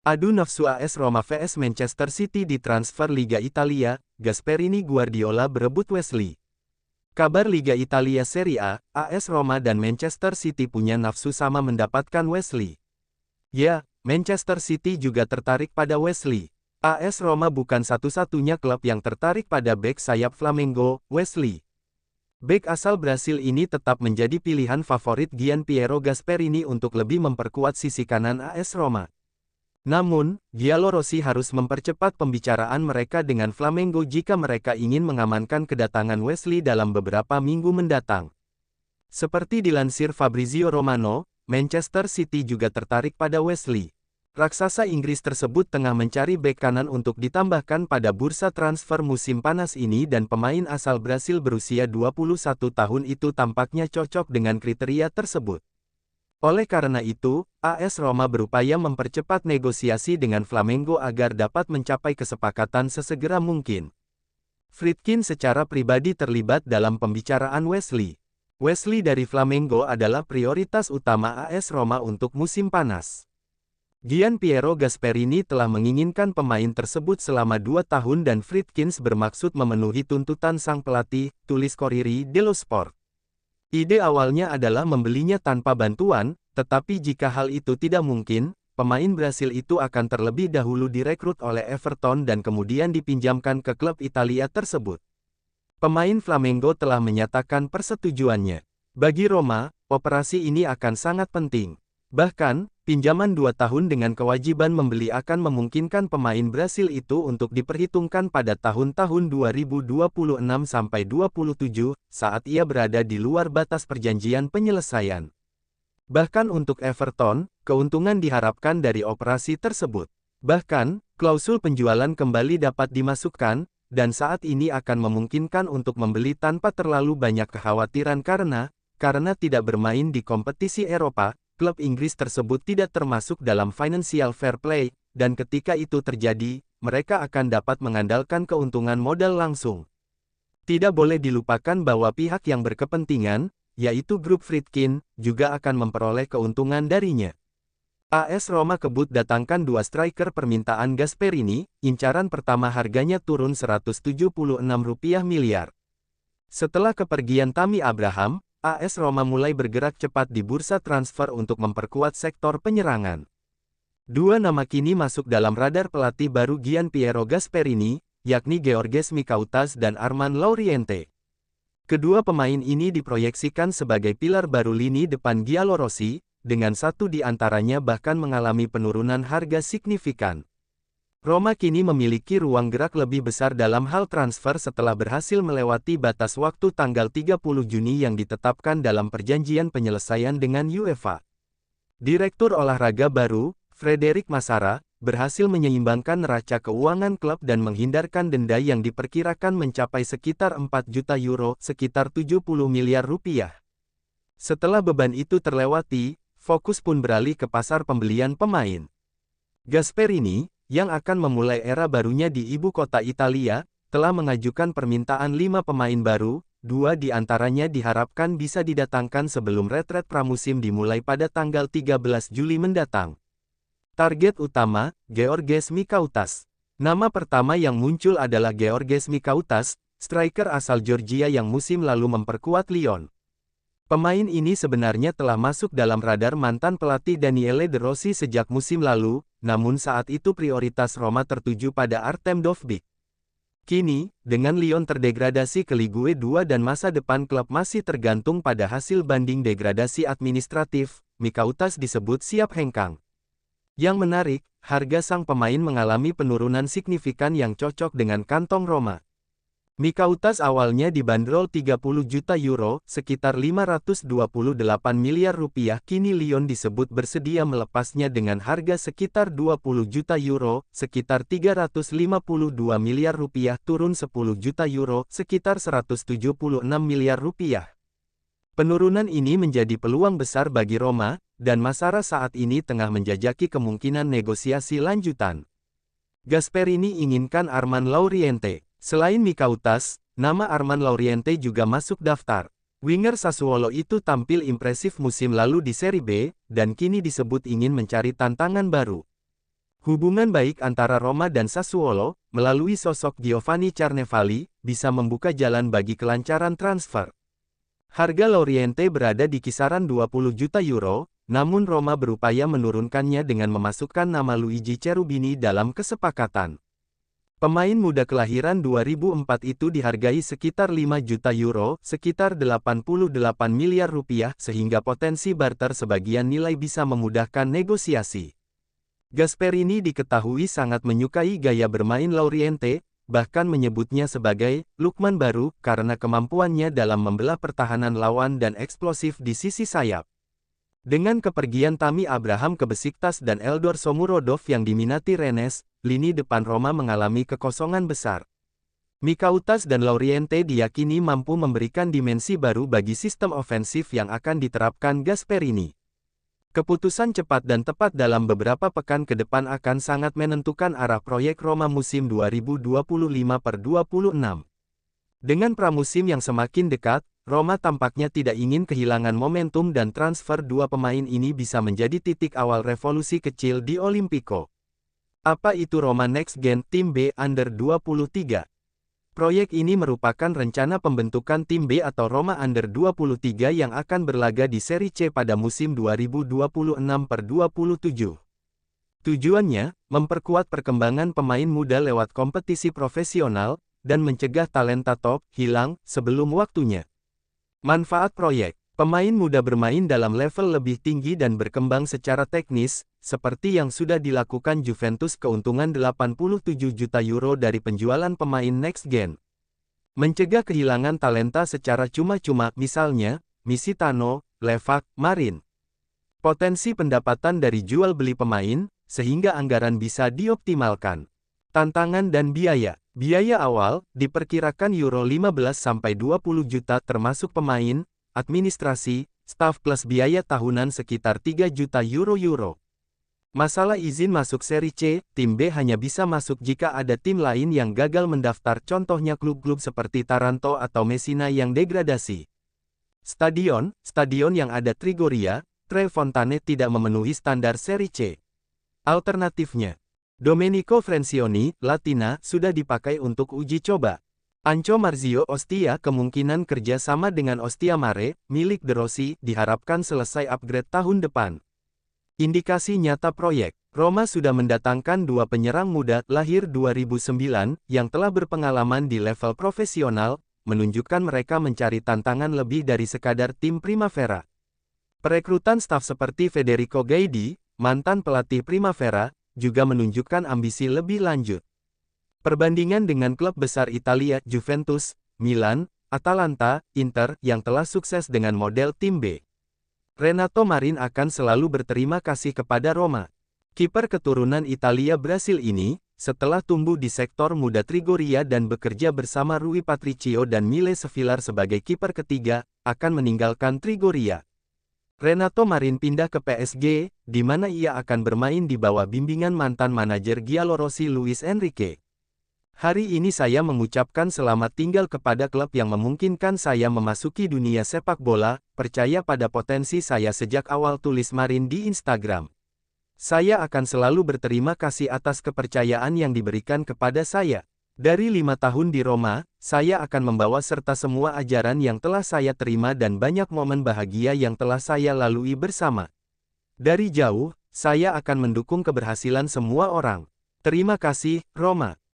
Adu nafsu AS Roma vs Manchester City di transfer Liga Italia, Gasperini Guardiola berebut Wesley. Kabar Liga Italia Serie A, AS Roma dan Manchester City punya nafsu sama mendapatkan Wesley. Ya, Manchester City juga tertarik pada Wesley. AS Roma bukan satu-satunya klub yang tertarik pada bek sayap Flamengo, Wesley. Bek asal Brasil ini tetap menjadi pilihan favorit Gianpiero Gasperini untuk lebih memperkuat sisi kanan AS Roma. Namun, Giallorossi harus mempercepat pembicaraan mereka dengan Flamengo jika mereka ingin mengamankan kedatangan Wesley dalam beberapa minggu mendatang. Seperti dilansir Fabrizio Romano, Manchester City juga tertarik pada Wesley. Raksasa Inggris tersebut tengah mencari bek kanan untuk ditambahkan pada bursa transfer musim panas ini dan pemain asal Brasil berusia 21 tahun itu tampaknya cocok dengan kriteria tersebut. Oleh karena itu, AS Roma berupaya mempercepat negosiasi dengan Flamengo agar dapat mencapai kesepakatan sesegera mungkin. Friedkin secara pribadi terlibat dalam pembicaraan Wesley. Wesley dari Flamengo adalah prioritas utama AS Roma untuk musim panas. Gianpiero Gasperini telah menginginkan pemain tersebut selama 2 tahun dan Friedkin bermaksud memenuhi tuntutan sang pelatih, tulis Corriere dello Sport. Ide awalnya adalah membelinya tanpa bantuan, tetapi jika hal itu tidak mungkin, pemain Brasil itu akan terlebih dahulu direkrut oleh Everton dan kemudian dipinjamkan ke klub Italia tersebut. Pemain Flamengo telah menyatakan persetujuannya. Bagi Roma, operasi ini akan sangat penting. Bahkan, pinjaman 2 tahun dengan kewajiban membeli akan memungkinkan pemain Brasil itu untuk diperhitungkan pada tahun-tahun 2026-27, saat ia berada di luar batas perjanjian penyelesaian. Bahkan untuk Everton, keuntungan diharapkan dari operasi tersebut. Bahkan, klausul penjualan kembali dapat dimasukkan, dan saat ini akan memungkinkan untuk membeli tanpa terlalu banyak kekhawatiran karena tidak bermain di kompetisi Eropa. Klub Inggris tersebut tidak termasuk dalam financial fair play, dan ketika itu terjadi, mereka akan dapat mengandalkan keuntungan modal langsung. Tidak boleh dilupakan bahwa pihak yang berkepentingan, yaitu grup Friedkin, juga akan memperoleh keuntungan darinya. AS Roma kebut datangkan 2 striker permintaan Gasperini, incaran pertama harganya turun Rp176 miliar. Setelah kepergian Tammy Abraham, AS Roma mulai bergerak cepat di bursa transfer untuk memperkuat sektor penyerangan. 2 nama kini masuk dalam radar pelatih baru Gianpiero Gasperini, yakni Georges Mikautas dan Armand Lauriente. Kedua pemain ini diproyeksikan sebagai pilar baru lini depan Giallorossi, dengan satu di antaranya bahkan mengalami penurunan harga signifikan. Roma kini memiliki ruang gerak lebih besar dalam hal transfer setelah berhasil melewati batas waktu tanggal 30 Juni yang ditetapkan dalam perjanjian penyelesaian dengan UEFA. Direktur olahraga baru, Frederic Massara, berhasil menyeimbangkan neraca keuangan klub dan menghindarkan denda yang diperkirakan mencapai sekitar 4 juta euro, sekitar 70 miliar rupiah. Setelah beban itu terlewati, fokus pun beralih ke pasar pembelian pemain. Gasperini, yang akan memulai era barunya di ibu kota Italia, telah mengajukan permintaan 5 pemain baru, 2 di antaranya diharapkan bisa didatangkan sebelum retret pramusim dimulai pada tanggal 13 Juli mendatang. Target utama, Georges Mikautas. Nama pertama yang muncul adalah Georges Mikautas, striker asal Georgia yang musim lalu memperkuat Lyon. Pemain ini sebenarnya telah masuk dalam radar mantan pelatih Daniele De Rossi sejak musim lalu, namun saat itu prioritas Roma tertuju pada Artem Dovbyk. Kini, dengan Lyon terdegradasi ke Ligue 2 dan masa depan klub masih tergantung pada hasil banding degradasi administratif, Mikautas disebut siap hengkang. Yang menarik, harga sang pemain mengalami penurunan signifikan yang cocok dengan kantong Roma. Mikautas awalnya dibanderol 30 juta euro, sekitar 528 miliar rupiah. Kini Lyon disebut bersedia melepasnya dengan harga sekitar 20 juta euro, sekitar 352 miliar rupiah, turun 10 juta euro, sekitar 176 miliar rupiah. Penurunan ini menjadi peluang besar bagi Roma, dan Massara saat ini tengah menjajaki kemungkinan negosiasi lanjutan. Gasperini inginkan Armand Lauriente. Selain Mikautas, nama Armand Lauriente juga masuk daftar. Winger Sassuolo itu tampil impresif musim lalu di Serie B, dan kini disebut ingin mencari tantangan baru. Hubungan baik antara Roma dan Sassuolo, melalui sosok Giovanni Carnevali, bisa membuka jalan bagi kelancaran transfer. Harga Loriente berada di kisaran 20 juta euro, namun Roma berupaya menurunkannya dengan memasukkan nama Luigi Cherubini dalam kesepakatan. Pemain muda kelahiran 2004 itu dihargai sekitar 5 juta euro, sekitar 88 miliar rupiah, sehingga potensi barter sebagian nilai bisa memudahkan negosiasi. Gasperini diketahui sangat menyukai gaya bermain Loriente, bahkan menyebutnya sebagai Lukman baru karena kemampuannya dalam membelah pertahanan lawan dan eksplosif di sisi sayap. Dengan kepergian Tammy Abraham ke Besiktas dan Eldor Shomurodov yang diminati Rennes, lini depan Roma mengalami kekosongan besar. Mikautas dan Loriente diyakini mampu memberikan dimensi baru bagi sistem ofensif yang akan diterapkan Gasperini. Keputusan cepat dan tepat dalam beberapa pekan ke depan akan sangat menentukan arah proyek Roma musim 2025-26. Dengan pramusim yang semakin dekat, Roma tampaknya tidak ingin kehilangan momentum dan transfer dua pemain ini bisa menjadi titik awal revolusi kecil di Olimpico. Apa itu Roma Next Gen Tim B Under 23? Proyek ini merupakan rencana pembentukan tim B atau Roma Under 23 yang akan berlaga di Serie C pada musim 2026-27. Tujuannya, memperkuat perkembangan pemain muda lewat kompetisi profesional, dan mencegah talenta top hilang sebelum waktunya. Manfaat proyek: pemain muda bermain dalam level lebih tinggi dan berkembang secara teknis, seperti yang sudah dilakukan Juventus. Keuntungan 87 juta euro dari penjualan pemain next gen. Mencegah kehilangan talenta secara cuma-cuma, misalnya, Misitano, Levac, Marin. Potensi pendapatan dari jual beli pemain, sehingga anggaran bisa dioptimalkan. Tantangan dan biaya. Biaya awal, diperkirakan euro 15-20 juta termasuk pemain, administrasi, staf plus biaya tahunan sekitar 3 juta euro. Masalah izin masuk Serie C, tim B hanya bisa masuk jika ada tim lain yang gagal mendaftar, contohnya klub-klub seperti Taranto atau Messina yang degradasi. Stadion yang ada Trigoria, Tre Fontane tidak memenuhi standar Serie C. Alternatifnya, Domenico Francioni, Latina, sudah dipakai untuk uji coba. Anco Marzio Ostia kemungkinan kerja sama dengan Ostia Mare, milik De Rossi, diharapkan selesai upgrade tahun depan. Indikasi nyata proyek, Roma sudah mendatangkan dua penyerang muda, lahir 2009, yang telah berpengalaman di level profesional, menunjukkan mereka mencari tantangan lebih dari sekadar tim Primavera. Perekrutan staf seperti Federico Gaidi, mantan pelatih Primavera, juga menunjukkan ambisi lebih lanjut. Perbandingan dengan klub besar Italia, Juventus, Milan, Atalanta, Inter, yang telah sukses dengan model tim B. Renato Marin akan selalu berterima kasih kepada Roma. Kiper keturunan Italia Brasil ini, setelah tumbuh di sektor muda Trigoria dan bekerja bersama Rui Patricio dan Mile Sevillar sebagai kiper ketiga, akan meninggalkan Trigoria. Renato Marin pindah ke PSG, di mana ia akan bermain di bawah bimbingan mantan manajer Giallorossi Luis Enrique. Hari ini saya mengucapkan selamat tinggal kepada klub yang memungkinkan saya memasuki dunia sepak bola, percaya pada potensi saya sejak awal, tulis Marin di Instagram. Saya akan selalu berterima kasih atas kepercayaan yang diberikan kepada saya. Dari 5 tahun di Roma, saya akan membawa serta semua ajaran yang telah saya terima dan banyak momen bahagia yang telah saya lalui bersama. Dari jauh, saya akan mendukung keberhasilan semua orang. Terima kasih, Roma.